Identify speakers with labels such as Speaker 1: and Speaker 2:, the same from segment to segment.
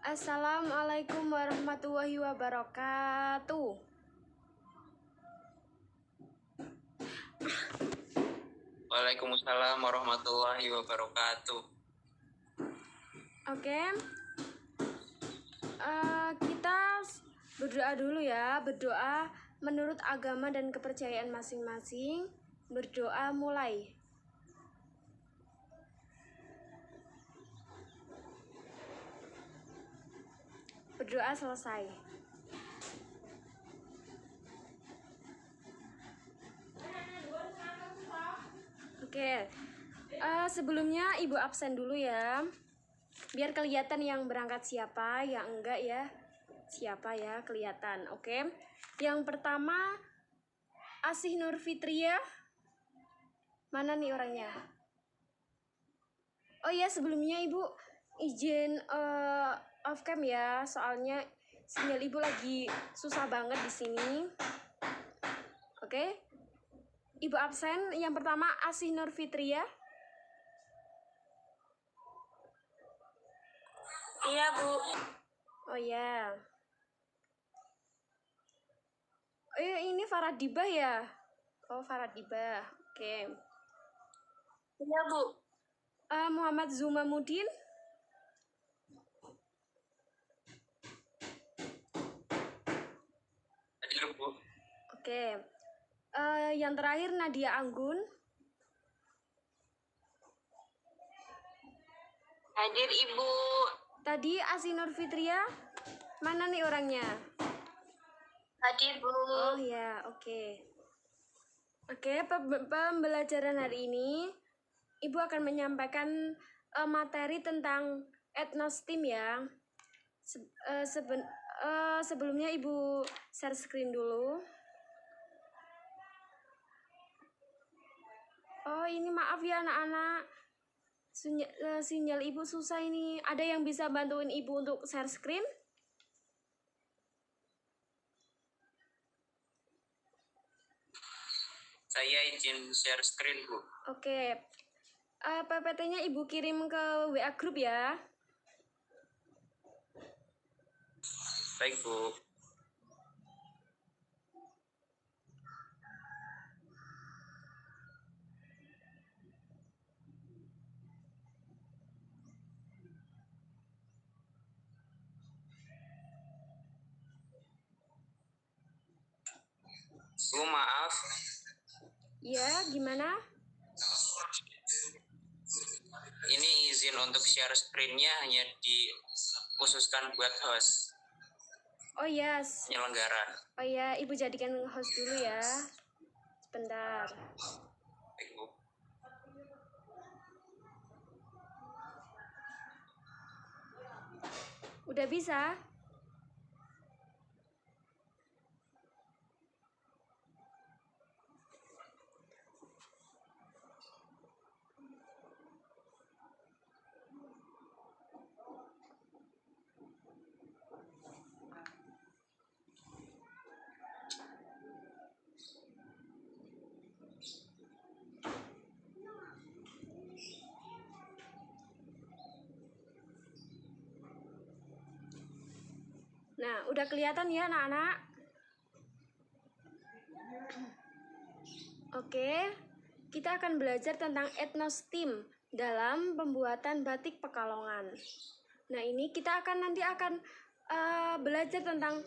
Speaker 1: Assalamualaikum warahmatullahi wabarakatuh.
Speaker 2: Waalaikumsalam warahmatullahi wabarakatuh.
Speaker 1: Oke, kita berdoa dulu ya. Berdoa menurut agama dan kepercayaan masing-masing. Berdoa mulai. Berdoa selesai. Oke, sebelumnya Ibu absen dulu ya. Biar kelihatan yang berangkat siapa, yang enggak ya. Siapa ya, kelihatan. Oke. Yang pertama Asih Nur Fitria. Mana nih orangnya? Oh ya, sebelumnya Ibu izin off cam ya, soalnya sinyal Ibu lagi susah banget di sini. Oke. Ibu absen. Yang pertama Asih Nur Fitria.
Speaker 3: Iya, Bu.
Speaker 1: Oh ya. Ini Faradibah ya? Oh, Faradibah. Oke.
Speaker 3: Iya, Bu.
Speaker 1: Muhammad Zumamudin.
Speaker 2: Hadir, Bu.
Speaker 1: Oke. Yang terakhir Nadia Anggun.
Speaker 3: Hadir, Ibu.
Speaker 1: Tadi Asih Nur Fitria. Mana nih orangnya?
Speaker 3: Hadir, Bu.
Speaker 1: Oh ya, oke. Oke, pembelajaran hari ini Ibu akan menyampaikan materi tentang etnostim ya. Sebelumnya Ibu share screen dulu. Oh, ini maaf ya anak-anak. Sinyal Ibu susah ini. Ada yang bisa bantuin Ibu untuk share screen?
Speaker 2: Saya izin share screen, Bu.
Speaker 1: Oke. PPT-nya Ibu kirim ke WA group ya.
Speaker 2: Baik, Bu. Bu, maaf.
Speaker 1: Ya, gimana?
Speaker 2: Ini izin untuk share screen-nya hanya dikhususkan buat host.
Speaker 1: Oh yes.
Speaker 2: Penyelenggara.
Speaker 1: Oh ya, Ibu jadikan host dulu ya. Sebentar.
Speaker 2: Baik, Bu.
Speaker 1: Udah bisa? Nah, udah kelihatan ya anak-anak? Oke, kita akan belajar tentang etnostim dalam pembuatan batik Pekalongan. Nah, ini kita nanti akan belajar tentang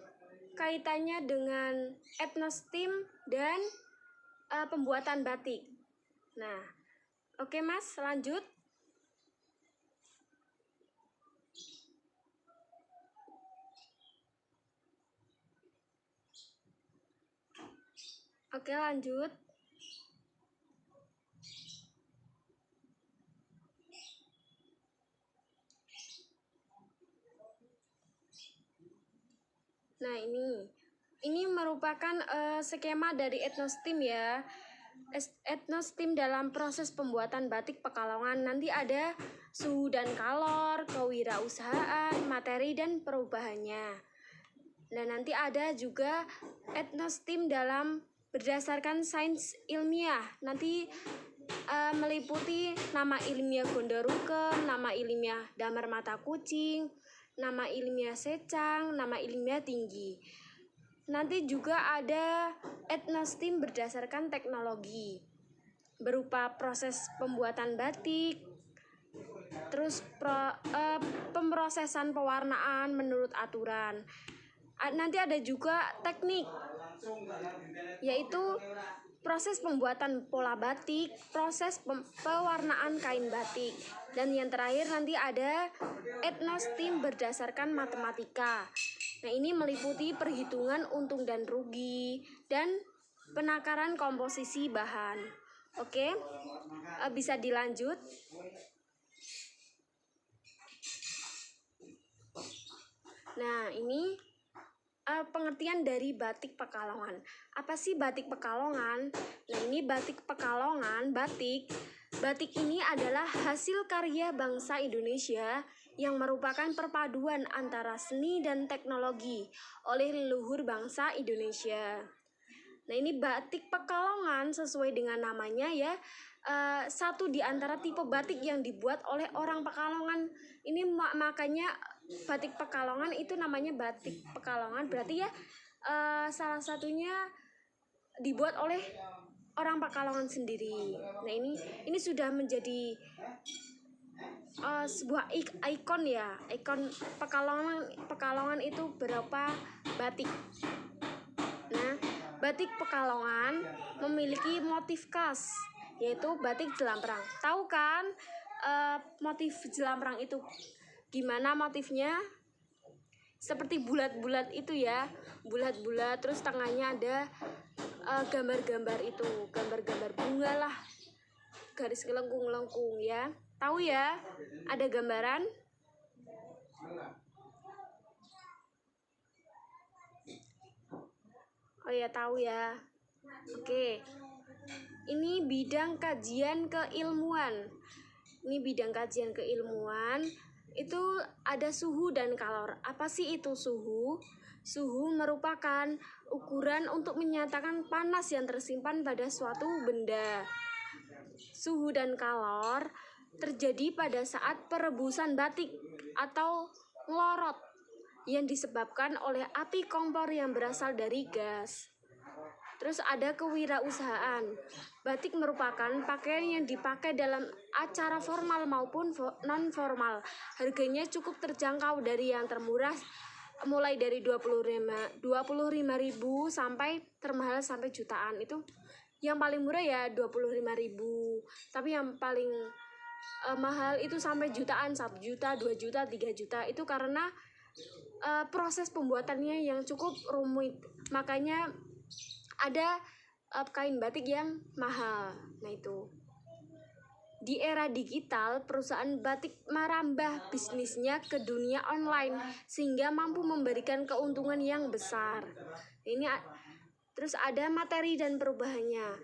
Speaker 1: kaitannya dengan etnostim dan pembuatan batik. Nah, oke Mas, lanjut. Oke, lanjut. Nah, ini merupakan skema dari etnostim ya. Etnostim dalam proses pembuatan batik Pekalongan. Nanti ada suhu dan kalor, kewirausahaan, materi dan perubahannya. Dan nanti ada juga etnostim dalam berdasarkan sains ilmiah. Nanti meliputi nama ilmiah Gondorukem, nama ilmiah damar mata kucing, nama ilmiah secang, nama ilmiah tinggi. Nanti juga ada etnostim berdasarkan teknologi, berupa proses pembuatan batik, terus pemrosesan pewarnaan menurut aturan. Nanti ada juga teknik, yaitu proses pembuatan pola batik, proses pewarnaan kain batik. Dan yang terakhir nanti ada etnostim berdasarkan matematika. Nah, ini meliputi perhitungan untung dan rugi dan penakaran komposisi bahan. Oke, bisa dilanjut. Nah, ini pengertian dari batik Pekalongan. Apa sih batik Pekalongan? Nah, ini batik Pekalongan, batik ini adalah hasil karya bangsa Indonesia yang merupakan perpaduan antara seni dan teknologi oleh leluhur bangsa Indonesia. Nah, ini batik Pekalongan sesuai dengan namanya ya, satu di antara tipe batik yang dibuat oleh orang Pekalongan. Ini makanya batik Pekalongan itu namanya batik Pekalongan, berarti ya salah satunya dibuat oleh orang Pekalongan sendiri. Nah, ini sudah menjadi sebuah ikon ya, ikon Pekalongan itu berupa batik. Nah, batik Pekalongan memiliki motif khas, yaitu batik jelamprang. Tahu kan motif jelamprang itu gimana motifnya? Seperti bulat-bulat itu ya, bulat-bulat, terus tengahnya ada gambar-gambar itu, gambar-gambar bunga lah, garis kelengkung-lengkung ya. Tahu ya, ada gambaran? Oh ya, tahu ya. Oke. Ini bidang kajian keilmuan. Ini bidang kajian keilmuan. Itu ada suhu dan kalor. Apa sih itu suhu? Suhu merupakan ukuran untuk menyatakan panas yang tersimpan pada suatu benda. Suhu dan kalor terjadi pada saat perebusan batik atau ngelorot yang disebabkan oleh api kompor yang berasal dari gas. Terus ada kewirausahaan. Batik merupakan pakaian yang dipakai dalam acara formal maupun non-formal. Harganya cukup terjangkau, dari yang termurah mulai dari 25.000 sampai termahal sampai jutaan. Itu yang paling murah ya 25.000. Tapi yang paling mahal itu sampai jutaan, 1 juta, 2 juta, 3 juta. Itu karena proses pembuatannya yang cukup rumit. Makanya ada kain batik yang mahal. Nah, itu. Di era digital, perusahaan batik merambah bisnisnya ke dunia online sehingga mampu memberikan keuntungan yang besar. Ini terus ada materi dan perubahannya.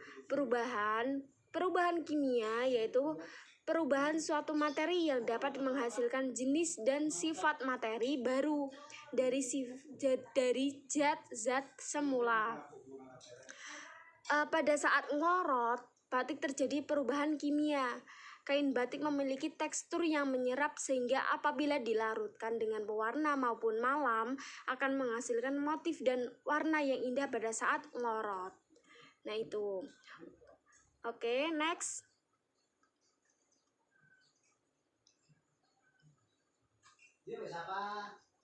Speaker 1: Perubahan kimia, yaitu perubahan suatu materi yang dapat menghasilkan jenis dan sifat materi baru dari zat semula. Pada saat ngorot batik terjadi perubahan kimia. Kain batik memiliki tekstur yang menyerap sehingga apabila dilarutkan dengan pewarna maupun malam akan menghasilkan motif dan warna yang indah pada saat ngorot. Nah, itu. Oke, next.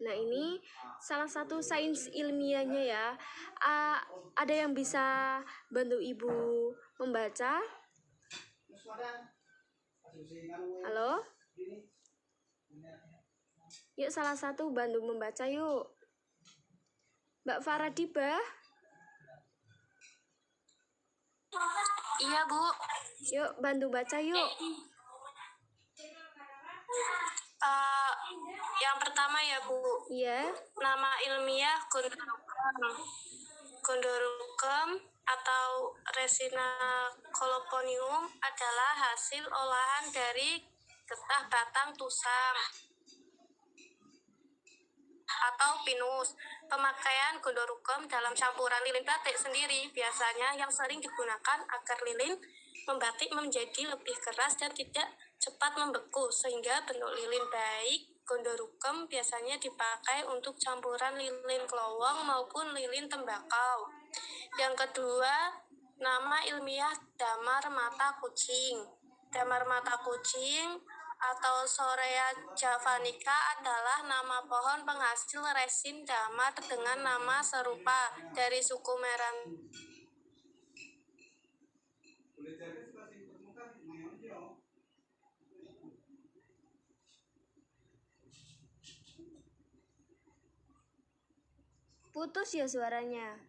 Speaker 1: Nah, ini salah satu sains ilmiahnya ya. Ada yang bisa bantu ibu membaca? Halo? Yuk, salah satu bantu membaca yuk. Mbak Faradiba?
Speaker 3: Iya, Bu.
Speaker 1: Yuk, bantu baca yuk.
Speaker 3: Yang pertama ya, Bu.
Speaker 1: Iya.
Speaker 3: Nama ilmiah Gondorucum atau Resina colophonium adalah hasil olahan dari getah batang tusam atau pinus. Pemakaian Gondorucum dalam campuran lilin batik sendiri biasanya yang sering digunakan agar lilin membatik menjadi lebih keras dan tidak cepat membeku, sehingga bentuk lilin baik Gondorukem biasanya dipakai untuk campuran lilin klowong maupun lilin tembakau. Yang kedua, nama ilmiah damar mata kucing. Damar mata kucing atau Sorea javanica adalah nama pohon penghasil resin damar dengan nama serupa dari suku Meranti.
Speaker 1: Putus ya suaranya.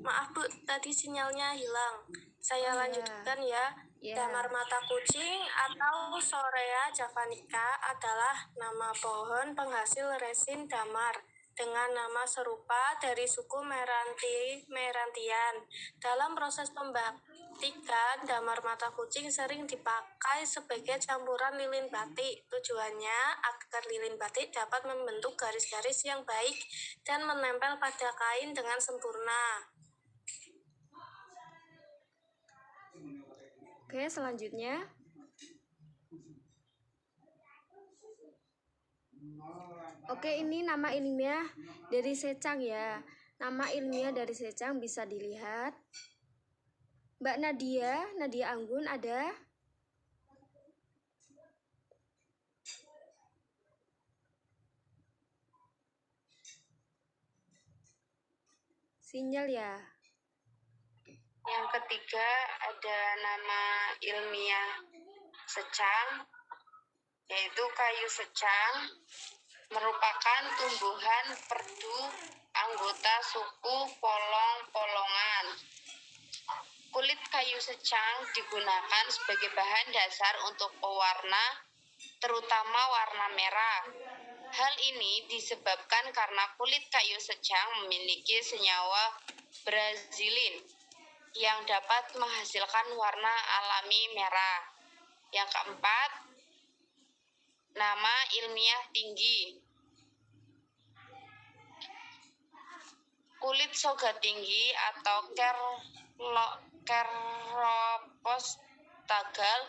Speaker 3: Maaf Bu, tadi sinyalnya hilang. Saya lanjutkan ya.
Speaker 1: Ya.
Speaker 3: Damar mata kucing atau Sorea javanica adalah nama pohon penghasil resin damar dengan nama serupa dari suku Merantian. Dalam proses pembatikan, damar mata kucing sering dipakai sebagai campuran lilin batik. Tujuannya agar lilin batik dapat membentuk garis-garis yang baik dan menempel pada kain dengan sempurna.
Speaker 1: Oke, selanjutnya. Oke, ini nama ilmiah dari secang ya. Nama ilmiah dari secang bisa dilihat. Mbak Nadia Anggun ada? Sinyal ya.
Speaker 4: Yang ketiga ada nama ilmiah secang, yaitu kayu secang, merupakan tumbuhan perdu anggota suku polong-polongan. Kulit kayu secang digunakan sebagai bahan dasar untuk pewarna, terutama warna merah. Hal ini disebabkan karena kulit kayu secang memiliki senyawa brazilin yang dapat menghasilkan warna alami merah. Yang keempat, nama ilmiah tinggi. Kulit soga tinggi atau Keropos tagal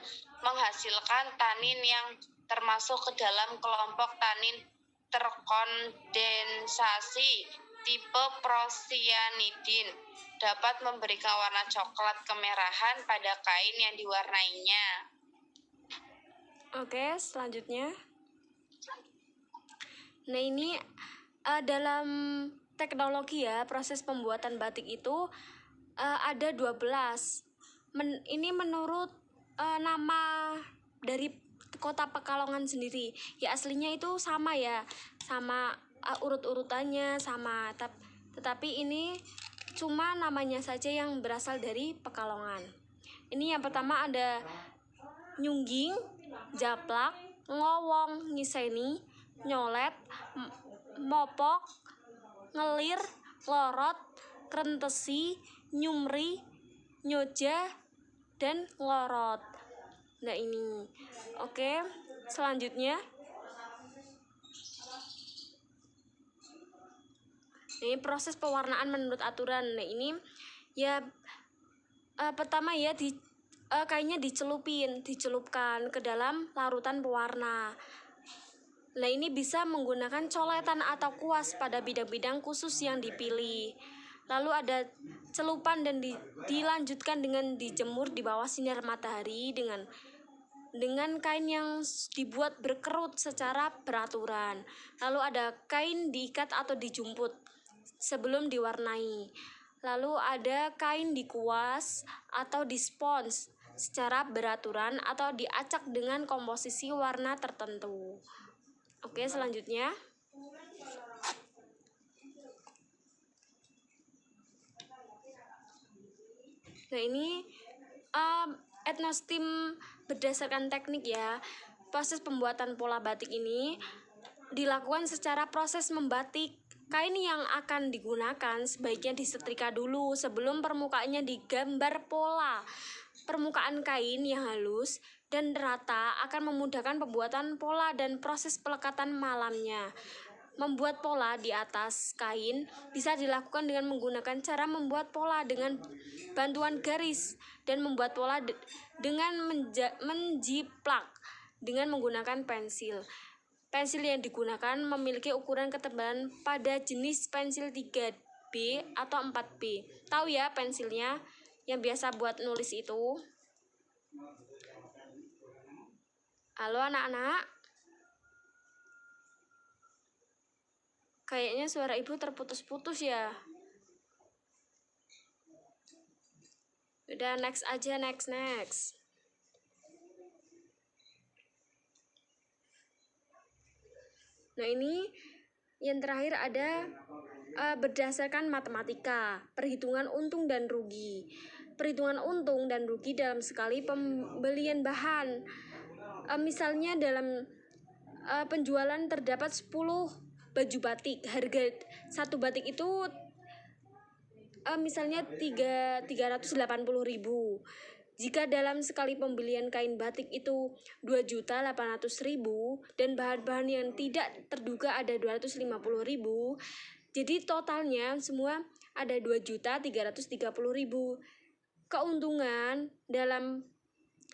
Speaker 4: menghasilkan tanin yang termasuk ke dalam kelompok tanin terkondensasi tipe procyanidin, dapat memberikan warna coklat kemerahan pada kain yang diwarnainya.
Speaker 1: Oke, selanjutnya. Nah, ini dalam teknologi ya, proses pembuatan batik itu ada 12. Ini menurut nama dari kota Pekalongan sendiri. Ya aslinya itu sama ya, sama urut-urutannya sama, tetapi ini cuma namanya saja yang berasal dari Pekalongan. Ini yang pertama ada nyungging, japlak, ngowong, ngiseni, nyolet, mopok, ngelir, lorot, krentesi, nyumri, nyoja, dan lorot. Nah ini. Oke, selanjutnya. Ini proses pewarnaan menurut aturan. Nah ini ya pertama ya kainnya dicelupkan ke dalam larutan pewarna. Nah ini bisa menggunakan coletan atau kuas pada bidang-bidang khusus yang dipilih. Lalu ada celupan dan dilanjutkan dengan dijemur di bawah sinar matahari dengan kain yang dibuat berkerut secara beraturan. Lalu ada kain diikat atau dijumput sebelum diwarnai. Lalu ada kain dikuas atau dispons secara beraturan atau diacak dengan komposisi warna tertentu. Oke, selanjutnya. Nah ini etnostim berdasarkan teknik ya. Proses pembuatan pola batik ini dilakukan secara proses membatik. Kain yang akan digunakan sebaiknya disetrika dulu sebelum permukaannya digambar pola. Permukaan kain yang halus dan rata akan memudahkan pembuatan pola dan proses pelekatan malamnya. membuat pola di atas kain bisa dilakukan dengan menggunakan cara membuat pola dengan bantuan garis dan membuat pola dengan menjiplak dengan menggunakan pensil. Pensil yang digunakan memiliki ukuran ketebalan pada jenis pensil 3B atau 4B. Tahu ya pensilnya yang biasa buat nulis itu? Halo anak-anak? Kayaknya suara ibu terputus-putus ya. Udah next aja, next. Nah ini yang terakhir ada berdasarkan matematika, perhitungan untung dan rugi. Perhitungan untung dan rugi dalam sekali pembelian bahan. Misalnya dalam penjualan terdapat 10 baju batik. Harga satu batik itu misalnya 380.000. Jika dalam sekali pembelian kain batik itu 2.800.000 dan bahan-bahan yang tidak terduga ada 250.000, jadi totalnya semua ada 2.330.000. Keuntungan dalam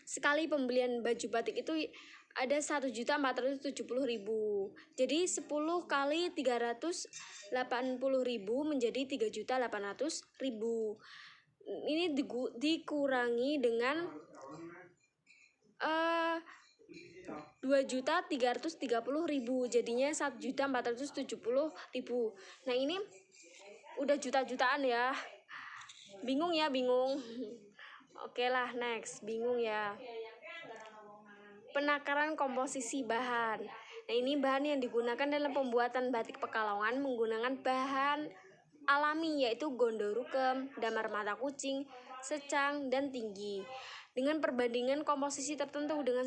Speaker 1: sekali pembelian baju batik itu ada 1.470.000. Jadi 10 kali 380.000 menjadi 3.800.000. Ini dikurangi dengan 2.330.000, jadinya 1.470.000. Nah ini udah juta-jutaan ya. Bingung ya, bingung. Oke lah, next. Bingung ya. Penakaran komposisi bahan. Nah ini bahan yang digunakan dalam pembuatan batik Pekalongan menggunakan bahan alami yaitu gondorukem, damar mata kucing, secang, dan tinggi. Dengan perbandingan komposisi tertentu dengan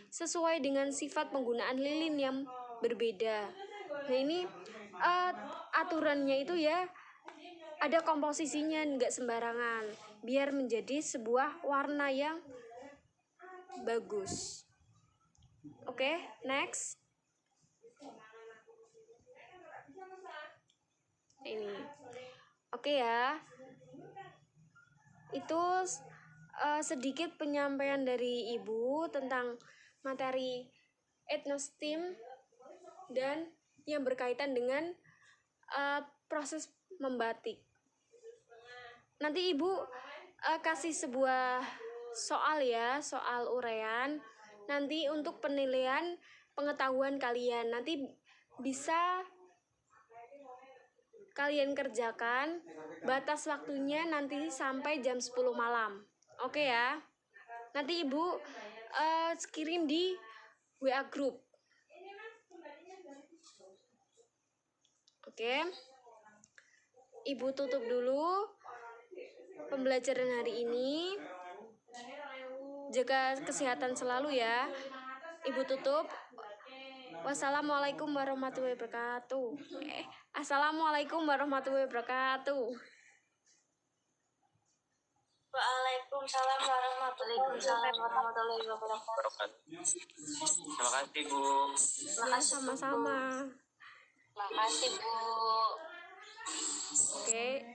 Speaker 1: sesuai dengan sifat penggunaan lilin yang berbeda. Nah ini aturannya itu ya ada komposisinya, nggak sembarangan, biar menjadi sebuah warna yang bagus. Oke, next. Ini oke ya, itu sedikit penyampaian dari ibu tentang materi etnostim dan yang berkaitan dengan proses membatik. Nanti ibu kasih sebuah soal ya, soal uraian nanti untuk penilaian pengetahuan kalian. Nanti bisa kalian kerjakan, batas waktunya nanti sampai jam 10 malam. Oke ya. Nanti ibu kirim di WA group. Oke. Ibu tutup dulu pembelajaran hari ini. Jaga kesehatan selalu ya. Ibu tutup. Wassalamualaikum warahmatullahi wabarakatuh. Assalamualaikum warahmatullahi wabarakatuh.
Speaker 3: Waalaikumsalam warahmatullahi wabarakatuh.
Speaker 2: Terima kasih Bu.
Speaker 1: Ya, sama-sama.
Speaker 4: Makasih Bu.
Speaker 1: Oke.